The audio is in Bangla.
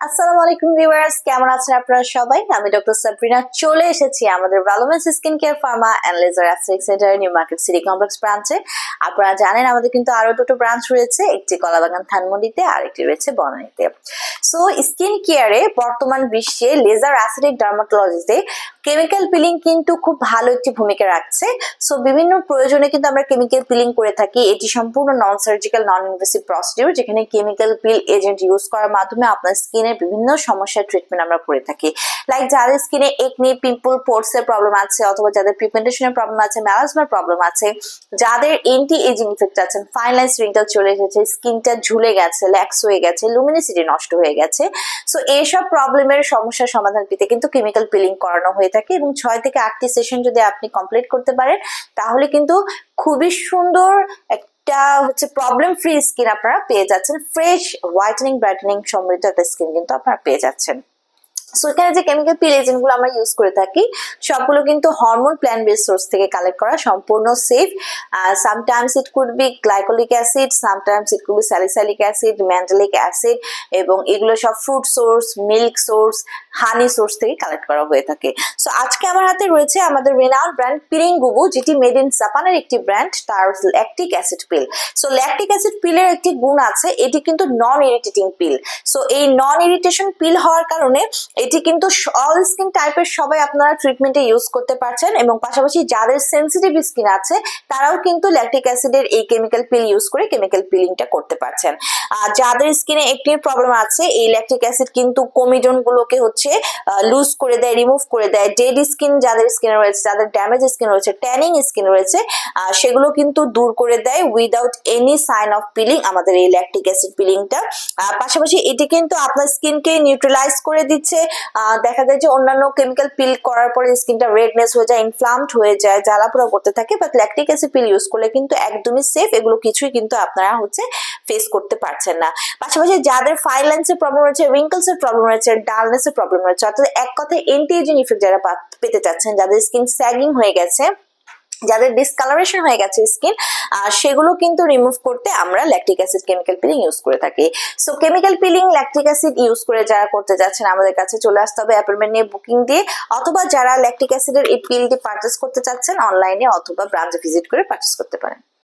আসসালামু আলাইকুম ভিউয়ার্স, কেমন আছেন আপনারা সবাই? আমি ডক্টর সাবরিনা চলে এসেছি আমাদের ভ্যালুমেন্স skin care pharma and laser aesthetic centre new market city complex ব্রাঞ্চে। আপনারা জানেন আমাদের কিন্তু আরো দুটো ব্রাঞ্চ রয়েছে, একটি কলাবাগান ধানমন্ডিতে আর একটি রয়েছে বনানীতে। সো স্কিন কেয়ারে বর্তমান বিশ্বে লেজার অ্যাস্থেটিক ডার্মাটোলজিতে কেমিক্যাল পিলিং কিন্তু খুব ভালো একটি ভূমিকা রাখছে। সো বিভিন্ন প্রয়োজনে কিন্তু আমরা কেমিক্যাল পিলিং করে থাকি। এটি সম্পূর্ণ non surgical non invasive procedure, যেখানে কেমিক্যাল পিল এজেন্ট ইউজ করার মাধ্যমে আপনার স্কিনের বিভিন্ন সমস্যার ট্রিটমেন্ট আমরা করে থাকি। লাইক যাদের স্কিনে একনি, পিম্পল, পোর্স এর প্রবলেম আছে, অথবা যাদের পিগমেন্টেশনের প্রবলেম আছে, মেলাজমার প্রবলেম আছে, যাদের এন্টি এজিং ইফেক্ট আছে, ফাইন লাইন্স রিঙ্কেল চলে এসেছে, স্কিনটা ঝুলে গেছে, ল্যাক্স হয়ে গেছে, লুমিনিসিটি নষ্ট হয়ে গেছে, সো এইসব প্রবলেমের সমস্যার সমাধান পেতে কিন্তু কেমিক্যাল পিলিং করানো হয়ে থাকে। এবং 6 থেকে 8টি সেশন যদি আপনি কমপ্লিট করতে পারেন তাহলে কিন্তু খুবই সুন্দর একটা প্রবলেম ফ্রি স্কিন আপনারা পেয়ে যাচ্ছেন। ফ্রেশ হোয়াইটেনিং ব্রাইটেনিং সমৃদ্ধ একটা স্কিন কিন্তু আপনারা পেয়ে যাচ্ছেন। সো এখানে যে কেমিক্যাল পিল এজেন্ট গুলো আমরা ইউজ করে থাকি সবগুলো কিন্তু হরমোন প্ল্যান্ট বেসড সোর্স থেকে কালেক্ট করা, সম্পূর্ণ safe. Sometimes it could be glycolic acid, sometimes it could be salicylic acid, mandelic acid, এবং এগুলো সব ফ্রুট সোর্স, মিল্ক সোর্স, হানি সোর্স থেকে কালেক্ট করা হয়ে থাকে। সো আজকে আমার হাতে রয়েছে আমাদের রেনাউন্ড ব্র্যান্ড পিলিং গুবু, যেটি মেড ইন জাপানের একটি ব্র্যান্ড, তার ল্যাকটিক অ্যাসিড পিল। সো ল্যাকটিক অ্যাসিড পিলের একটি গুণ আছে, এটি কিন্তু নন ইরিটেটিং পিল। সো এই নন ইরিটেশন পিল হওয়ার কারণে এটি কিন্তু অল স্কিন টাইপের সবাই আপনারা ট্রিটমেন্টে ইউজ করতে পারছেন, এবং পাশাপাশি যাদের সেনসিটিভ স্কিন আছে তারাও কিন্তু ল্যাকটিক অ্যাসিডের এই কেমিক্যাল পিল ইউজ করে কেমিক্যাল পিলিংটা করতে পারছেন। আর যাদের স্কিনে একটি প্রবলেম আছে, এই ল্যাকটিক অ্যাসিড কিন্তু কোমিডন গুলোকে লুজ করে দেয়, রিমুভ করে দেয়। ডেড স্কিন যাদের স্কিনে রয়েছে, যাদের ড্যামেজ স্কিন রয়েছে, ট্যানিং স্কিন রয়েছে, সেগুলো কিন্তু দূর করে দেয় without any sign of peeling আমাদের এই ল্যাকটিক অ্যাসিড পিলিংটা। পাশাপাশি এটি কিন্তু আপনার স্কিনকে নিউট্রালাইজ করে দিচ্ছে। দেখা যায় যে অন্যান্য কেমিক্যাল পিল করার পরে স্কিনটা রেডনেস হয়ে যায়, ইনফ্লামড হয়ে যায়, জ্বালাপোড়া করতে থাকে, but lactic acid peel use করলে কিন্তু একদমই সেফ, এগুলো কিছুই কিন্তু আপনারা ফেস করতে পারছেন না। পাশাপাশি যাদের ফাইন লাইন্স এর প্রবলেম রয়েছে, রিঙ্কলস এর প্রবলেম রয়েছে, ডালনেস এর প্রবলেম রয়েছে, অর্থাৎ এক কথায় এন্টি এজিং ইফেক্ট যারা পেতে চাচ্ছেন, যাদের স্কিন স্যাগিং হয়ে গেছে, যাদের ডিসকালারেশন হয়ে গেছে স্কিন, সেগুলো কিন্তু রিমুভ করতে আমরা lactic acid chemical peeling use করে থাকি। So chemical peeling lactic acid use করে যারা করতে যাচ্ছেন আমাদের কাছে চলে আসতে হবে অ্যাপয়েন্টমেন্ট নিয়ে, বুকিং দিয়ে, অথবা যারা ল্যাকটিক অ্যাসিডের এই পিলটি পারচেস করতে চাচ্ছেন অনলাইনে অথবা ব্রাঞ্চে ভিজিট করে পারচেস করতে পারেন।